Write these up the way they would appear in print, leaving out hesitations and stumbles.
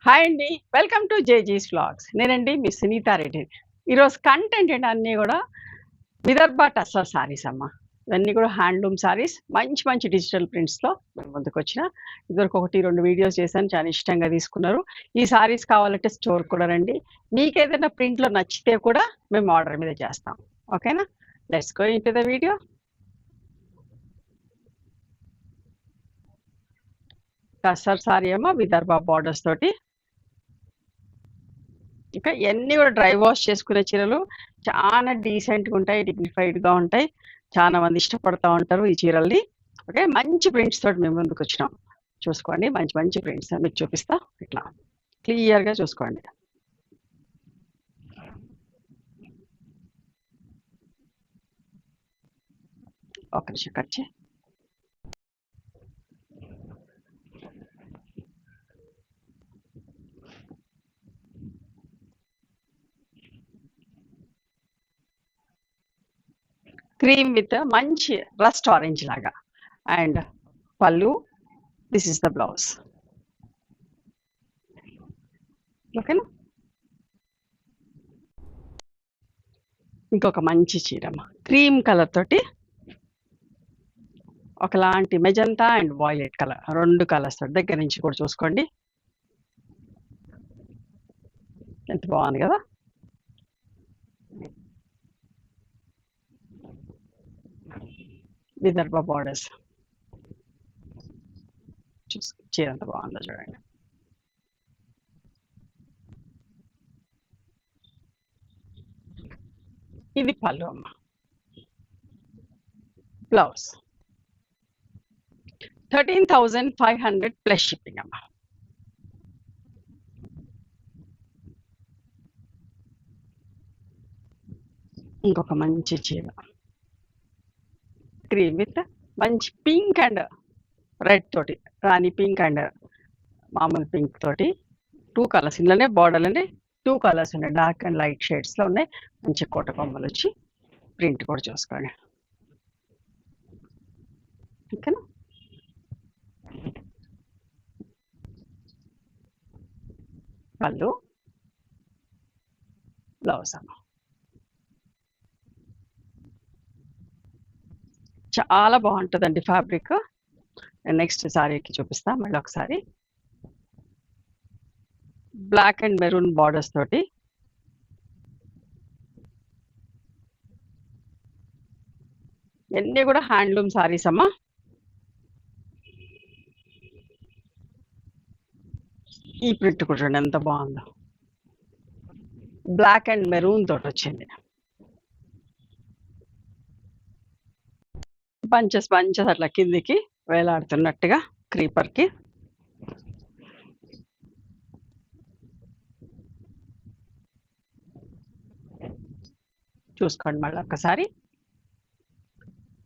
Hi అండి. Welcome to జేజీస్ vlogs. నేనండి మీ సునీతారెడ్డి. ఈరోజు కంటెంట్ ఏంటి అన్నీ గూడా విదర్భ టస్సర్ సారీస్ అమ్మ. ఇవన్నీ కూడా హ్యాండ్లూమ్ సారీస్. మంచి మంచి డిజిటల్ ప్రింట్స్‌లో మేము ముందుకొచ్చిన. ఇదివరకు 1, 2 వీడియోస్ చేశాను. చాలా ఇష్టంగా తీసుకున్నారు. ఈ సారీస్ కావాలంటే స్టోర్‌కి కూడా రండి. మీకేదైనా ప్రింట్‌లో నచ్చితే కూడా మేము ఆర్డర్ మీద చేస్తాం. ఓకేనా? Let's go into the video. Tussar sorry ఏమో విదర్భ బోర్డర్స్ తోటి. ఇంకా ఇయన్నీ కూడా డ్రై వాష్ చేసుకునే చీరలు చాలా డీసెంట్‌గా ఉంటాయి. డిగ్నిఫైడ్‌గా ఉంటాయి. చాలా మంది ఇష్టపడతా ఉంటారు ఈ చీరల్ని. ఓకే. మంచి ప్రింట్స్ తోటి మేము ముందుకొచ్చినాం. చూసుకోండి. మంచి మంచి ప్రింట్స్ మీకు చూపిస్తా. ఇట్లా క్లియర్‌గా చూసుకోండి. ఒక్క నిమిషం కట్ చేయి. క్రీమ్ విత్ మంచి రస్ట్ ఆరెంజ్ లాగా. అండ్ పళ్ళు. This is the blouse. ఓకేనా? ఇంకొక మంచి చీరమ్మ. క్రీమ్ కలర్ తోటి ఒకలాంటి magenta and violet colour 2 colours తోటి దగ్గర నుంచి కూడా చూసుకోండి. ఎంత బాగుంది కదా! విదర్భ బోర్డర్స్. చీర ఎంత బాగుందో చూడండి. ఇది పళ్ళు అమ్మ. బ్లౌజ్ 13,500 ప్లస్ షిప్పింగ్ అమ్మ. ఇంకొక మంచి చీర క్రీమ్ విత్ మంచి పింక్ అండ్ రెడ్ తోటి, రాణి పింక్ అండ్ మామూలు పింక్ తోటి 2 కలర్స్. ఇందులోనే బార్డర్లోనే 2 కలర్స్ ఉన్నాయి. డార్క్ అండ్ లైట్ షేడ్స్లో ఉన్నాయి. మంచి కోట కొమ్మలు వచ్చి ప్రింట్ కూడా చూసుకోండి. ఓకేనా? పళ్ళు, బ్లౌజ్ అమ్మ. చాలా బాగుంటుందండి ఫ్యాబ్రిక్. నెక్స్ట్ సారీకి చూపిస్తా మళ్ళీ ఒకసారి. బ్లాక్ అండ్ మెరూన్ బార్డర్స్ తోటి ఇవన్నీ కూడా హ్యాండ్లూమ్ సారీస్ అమ్మా. ఈ ప్రింట్ కూడా చూడండి ఎంత బాగుందో. బ్లాక్ అండ్ మెరూన్ తోటి వచ్చింది. బంచెస్ బంచెస్ అట్లా కిందికి వేలాడుతున్నట్టుగా క్రీపర్కి. చూసుకోండి మళ్ళీ ఒక్కసారి.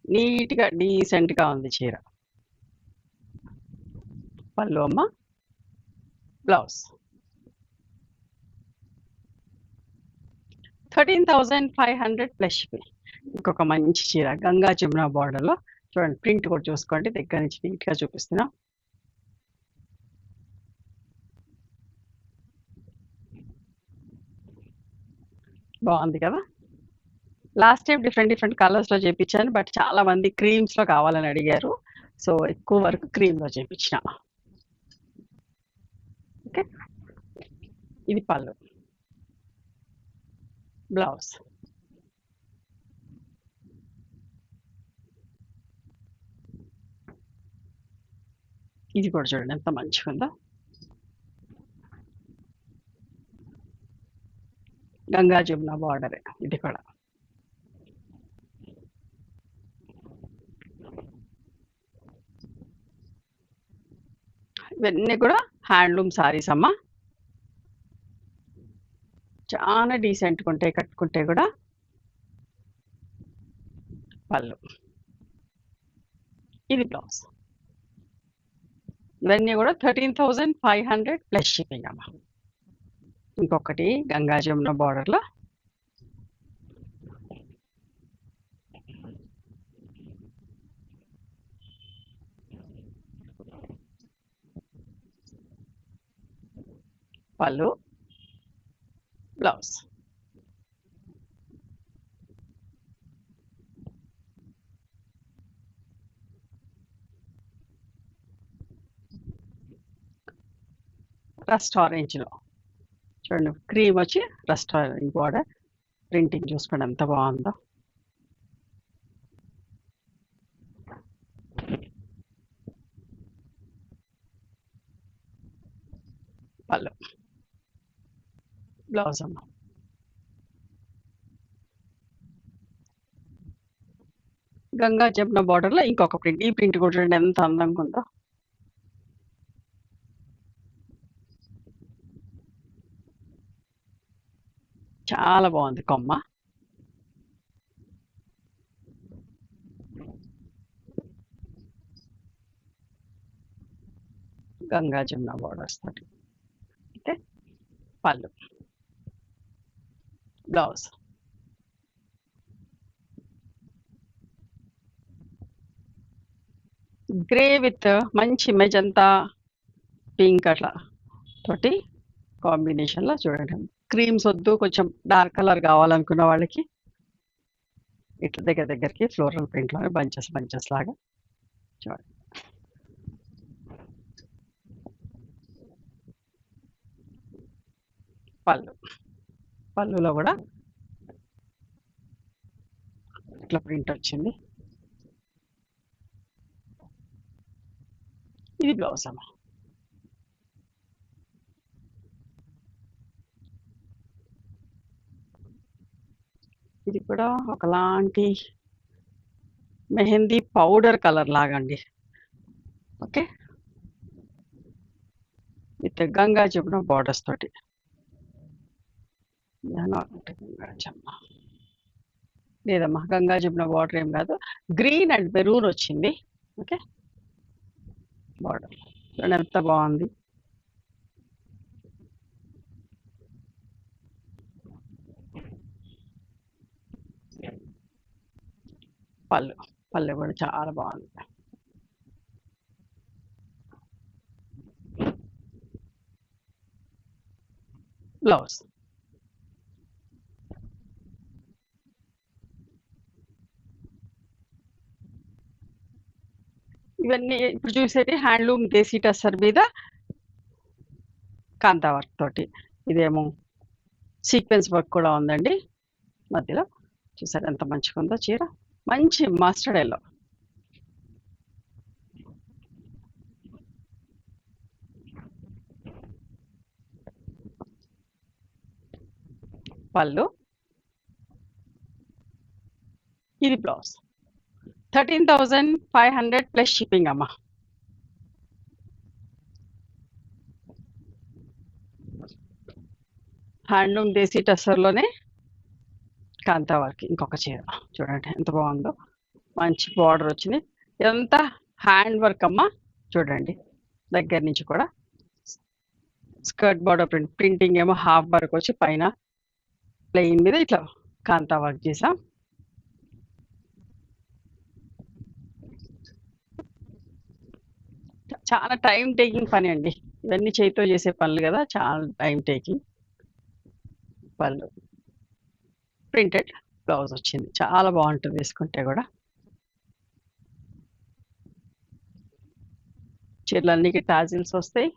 నీట్గా డీసెంట్గా ఉంది చీర. పళ్ళు అమ్మ. Blouse 13,500 plus shipping. ఇంకొక మంచి చీర గంగా జమున బార్డర్లో చూడండి. ప్రింట్ కూడా చూసుకోండి. దగ్గర నుంచి నీట్గా చూపిస్తున్నా. బాగుంది కదా! లాస్ట్ టైం డిఫరెంట్ డిఫరెంట్ కలర్స్లో చేయించాను. బట్ చాలా మంది క్రీమ్స్లో కావాలని అడిగారు. సో ఎక్కువ వరకు క్రీమ్లో చేయించిన. ఓకే. ఇది పళ్ళు, బ్లౌజ్. ఇది కూడా చూడండి ఎంత మంచిగా ఉందో. గంగా జమున బార్డర్ ఇది కూడా. ఇవన్నీ కూడా హ్యాండ్లూమ్ సారీస్ అమ్మ. చాలా డీసెంట్గా ఉంటాయి కట్టుకుంటే కూడా. పళ్ళు, ఇది బ్లౌజ్. ఇవన్నీ కూడా 13,500 ప్లస్ షిప్పింగ్ అమ్మ. ఇంకొకటి గంగా జమున బార్డర్లో పళ్ళు, బ్లౌజ్. రస్ట్ ఆరెంజ్లో చూడండి, క్రీమ్ వచ్చి రస్ట్ ఆరెంజ్ బార్డర్. ప్రింటింగ్ చూసుకోండి ఎంత బాగుందో. పళ్ళు, బ్లౌజ్ అమ్మ. గంగా జమున బార్డర్లో ఇంకొక ప్రింట్. ఈ ప్రింట్ కూడా చూడండి ఎంత అందంగా ఉందో. చాలా బాగుంది కొమ్మ. గంగా జమున బార్డర్స్ తోటి. ఓకే, పళ్ళు, బ్లౌజ్. గ్రే విత్ మంచి మెజంతా పింక్ అట్లా తోటి కాంబినేషన్లో చూడండి. క్రీమ్స్ వద్దు, కొంచెం డార్క్ కలర్ కావాలనుకున్న వాళ్ళకి ఇట్లా దగ్గరికి ఫ్లోరల్ ప్రింట్లోనే బంచెస్ లాగా చూడండి. పళ్ళులో కూడా ఇట్లా ప్రింట్ వచ్చింది. ఇది బ్లౌజ్ అమ్మ. ఇది కూడా ఒకలాంటి మెహందీ పౌడర్ కలర్ లాగా అండి. Okay, with Ganga Jamuna borders తోటి. గంగా జమున లేదమ్మా, గంగా జమున బార్డర్ ఏం కాదు, గ్రీన్ అండ్ మెరూన్ వచ్చింది. ఓకే, బార్డర్ చూడండి ఎంత బాగుంది. పళ్ళు కూడా చాలా బాగుంది. బ్లౌజ్. ఇవన్నీ ఇప్పుడు చూసేది హ్యాండ్లూమ్ దేశీ టస్సర్ మీద కాంతా వర్క్ తోటి. ఇదేమో సీక్వెన్స్ వర్క్ కూడా ఉందండి మధ్యలో. చూసారు ఎంత మంచిగా ఉందో చీర. మంచి మస్టర్డ్ ఎల్లో. పళ్ళు, ఇది బ్లౌజ్. 13,500 ప్లస్ షిప్పింగ్ అమ్మా. హ్యాండ్లూమ్ దేశీ టస్సర్లోనే కాంతా వర్క్ ఇంకొక చీర చూడండి ఎంత బాగుందో. మంచి బార్డర్ వచ్చింది. ఇదంతా హ్యాండ్ వర్క్ అమ్మా. చూడండి దగ్గర నుంచి కూడా స్కర్ట్ బార్డర్ ప్రింటింగ్ ఏమో హాఫ్ వర్క్ వచ్చి పైన ప్లెయిన్ మీద ఇట్లా కాంతా వర్క్ చేసాం. చాలా టైం టేకింగ్ పని అండి, ఇవన్నీ చేతితో చేసే పనులు కదా, చాలా టైం టేకింగ్. పళ్ళు, ప్రింటెడ్ బ్లౌజ్ వచ్చింది. చాలా బాగుంటుంది వేసుకుంటే కూడా. చీరలన్నికి టాజిల్స్ వస్తాయి.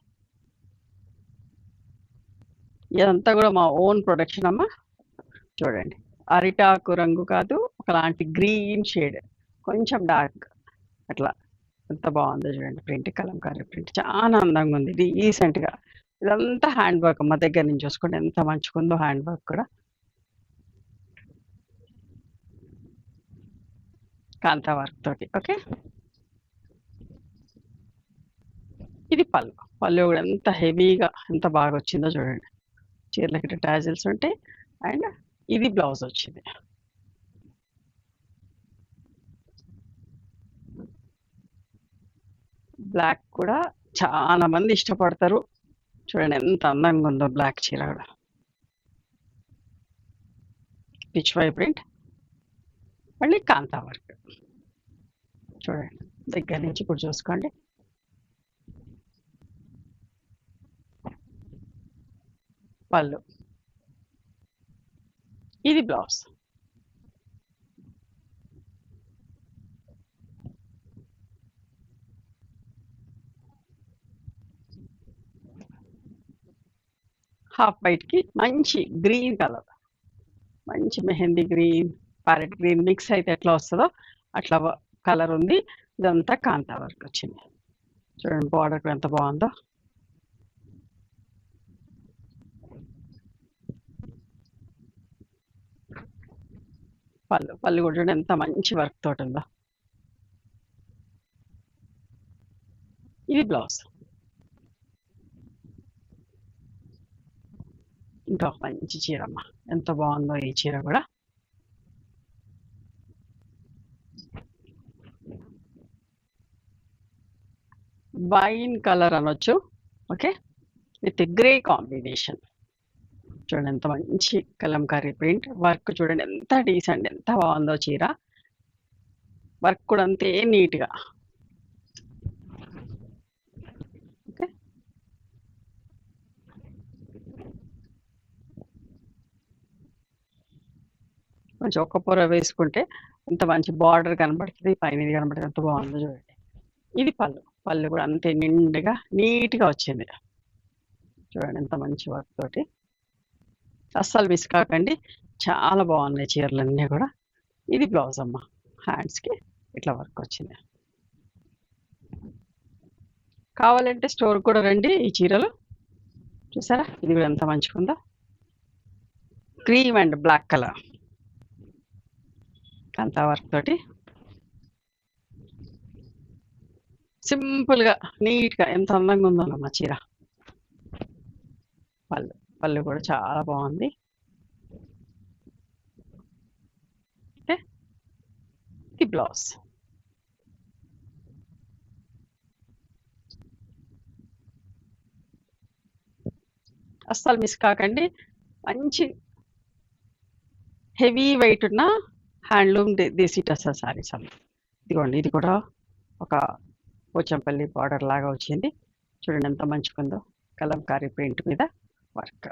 ఇదంతా కూడా మా ఓన్ ప్రొడక్షన్ అమ్మా. చూడండి అరిటాకు రంగు కాదు, ఒకలాంటి గ్రీన్ షేడ్, కొంచెం డార్క్ అట్లా. ఎంత బాగుందో చూడండి ప్రింట్, కలంకారీ ప్రింట్ చాలా అందంగా ఉంది. ఇది రీసెంట్గా ఇదంతా హ్యాండ్ వర్క్ అమ్మ. దగ్గర నుంచి చూసుకోండి ఎంత మంచిగా ఉందో హ్యాండ్ వర్క్ కూడా. కాంతా వర్క్ తోటి. ఓకే, ఇది పళ్ళు కూడా ఎంత హెవీగా ఎంత బాగా వచ్చిందో చూడండి. చీరలకి టాజిల్స్ ఉంటాయి. అండ్ ఇది బ్లౌజ్ వచ్చింది. బ్లాక్ కూడా చాలా మంది ఇష్టపడతారు. చూడండి ఎంత అందంగా ఉందో బ్లాక్ చీర కూడా. పిచ్ వై ప్రింట్, మళ్ళీ కాంతా వర్క్. చూడండి దగ్గర నుంచి ఇప్పుడు చూసుకోండి. పళ్ళు. ఇది బ్లౌజ్. హాఫ్ వైట్‌కి మంచి గ్రీన్ కలర్. మంచి mehndi green, parrot green mix అయితే ఎట్లా వస్తదో అట్లా కలర్ ఉంది. ఇదంతా కాంతా వర్క్ వచ్చింది. చూడండి బార్డర్ ఎంత బాగుందో. పళ్ళు కూడా చూడండి ఎంత మంచి వర్క్ తోటి ఉందో. ఇది బ్లౌజ్. ఇంకా మంచి చీరమ్మ, ఎంత బాగుందో ఈ చీర కూడా. వైన్ కలర్ అనొచ్చు. Okay, with grey combination. చూడండి ఎంత మంచి కలంకారీ ప్రింట్ వర్క్. చూడండి ఎంత డీసెంట్, ఎంత బాగుందో చీర. వర్క్ కూడా అంతే నీట్గా. ఓకే, కొంచెం ఒక్క పొర వేసుకుంటే ఎంత మంచి బార్డర్ కనబడుతుంది, పైన ఇది కనబడుతుంది, ఎంత బాగుందో చూడండి. ఇది పళ్ళు కూడా అంతే నిండుగా నీట్గా వచ్చింది. చూడండి ఎంత మంచి వర్క్ తోటి. అస్సలు మిస్ కాకండి, చాలా బాగున్నాయి చీరలన్నీ కూడా. ఇది బ్లౌజ్ అమ్మ, హ్యాండ్స్కి ఇట్లా వర్క్ వచ్చింది. కావాలంటే స్టోర్ కూడా రండి. ఈ చీరలు చూసారా, ఇది కూడా ఎంత మంచిగా ఉందో. Cream and black colour kantha work తోటి సింపుల్గా నీట్గా ఎంత అందంగా ఉందో అమ్మ చీర. పళ్ళు కూడా చాలా బాగుంది. ఓకే, ఇది బ్లౌజ్. అస్సలు మిస్ కాకండి, మంచి హెవీ వెయిట్ ఉన్న హ్యాండ్లూమ్ దేశీ టస్సర్ సారీస్ అమ్మ. ఇదిగోండి, ఇది కూడా ఒక పోచంపల్లి బార్డర్ లాగా వచ్చింది. చూడండి ఎంత మంచిగుందో, కలంకారీ ప్రింట్ మీద వర్క్.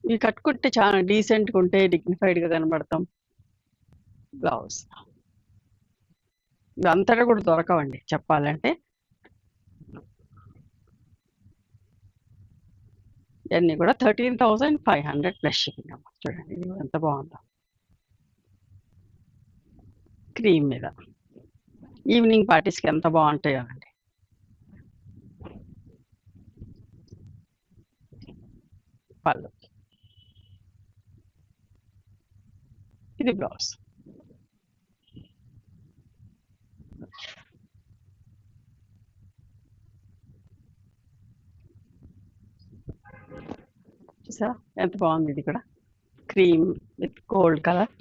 ఇవి కట్టుకుంటే చాలా డీసెంట్గా ఉంటే డిగ్నిఫైడ్గా కనబడతాం. బ్లౌజ్ ఇవంతటా కూడా దొరకవండి చెప్పాలంటే. ఇవన్నీ కూడా 13,500 ప్లస్ షిప్పింగ్ అమ్మ. చూడండి ఇది ఎంత బాగుందో, క్రీమ్ మీద. ఈవినింగ్ పార్టీస్కి ఎంత బాగుంటాయో అండి. పళ్ళు, ఇది బ్లౌజ్. చూసారా ఎంత బాగుంది, ఇది కూడా క్రీమ్ విత్ గోల్డ్ కలర్.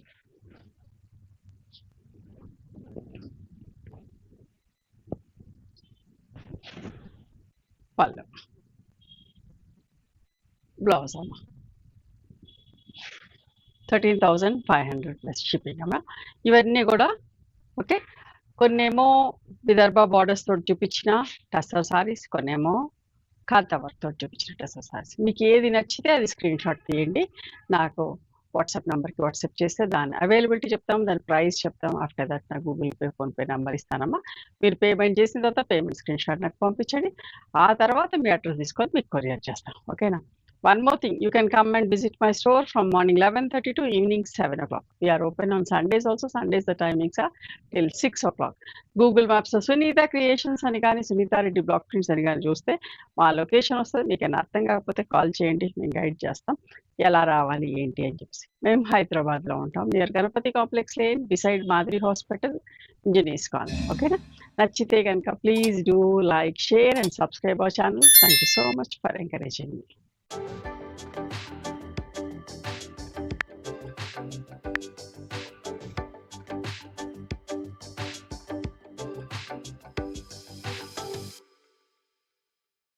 పళ్ళు, బ్లౌజ్ అమ్మ. 13,500 ప్లస్ షిప్పింగ్ అమ్మ. ఇవన్నీ కూడా ఓకే. కొన్నేమో విదర్భ బార్డర్స్ తోటి చూపించిన టస్సర్ సారీస్, కొన్నేమో కాంతా వర్క్ తోటి చూపించిన టస్సర్ సారీస్. మీకు ఏది నచ్చితే అది స్క్రీన్ షాట్ తీయండి, నాకు వాట్సాప్ నెంబర్కి వాట్సాప్ చేస్తే దాని అవైలబిలిటీ చెప్తాం, దాని ప్రైస్ చెప్తాం. ఆఫ్టర్ దట్ నాకు గూగుల్ పే, ఫోన్పే నెంబర్ ఇస్తానమ్మా. మీరు పేమెంట్ చేసిన తర్వాత పేమెంట్ స్క్రీన్ షాట్ నాకు పంపించండి. ఆ తర్వాత మీ అడ్రస్ తీసుకొని మీకు కొరియర్ చేస్తాం. ఓకేనా. One more thing, you can come and visit my store from morning 11:30 to evening 7 o'clock. We are open on Sundays also. Sundays the timings are till 6 o'clock. Google Maps Sunita Creations అని కానీ Sunitha Reddy block prints అని కానీ చూస్తే మా location వస్తుంది. మీకు ఏమైనా అర్థం కాకపోతే కాల్ చేయండి, మేము గైడ్ చేస్తాం ఎలా రావాలి ఏంటి అని చెప్పి. మేము హైదరాబాద్లో ఉంటాం, near Ganapathi complex lane, beside మాదిరి హాస్పిటల్, ఇంజనీర్స్ కాలనీ. ఓకేనా. నచ్చితే కనుక please do like, share and subscribe our channel. Thank you so much for encouraging me.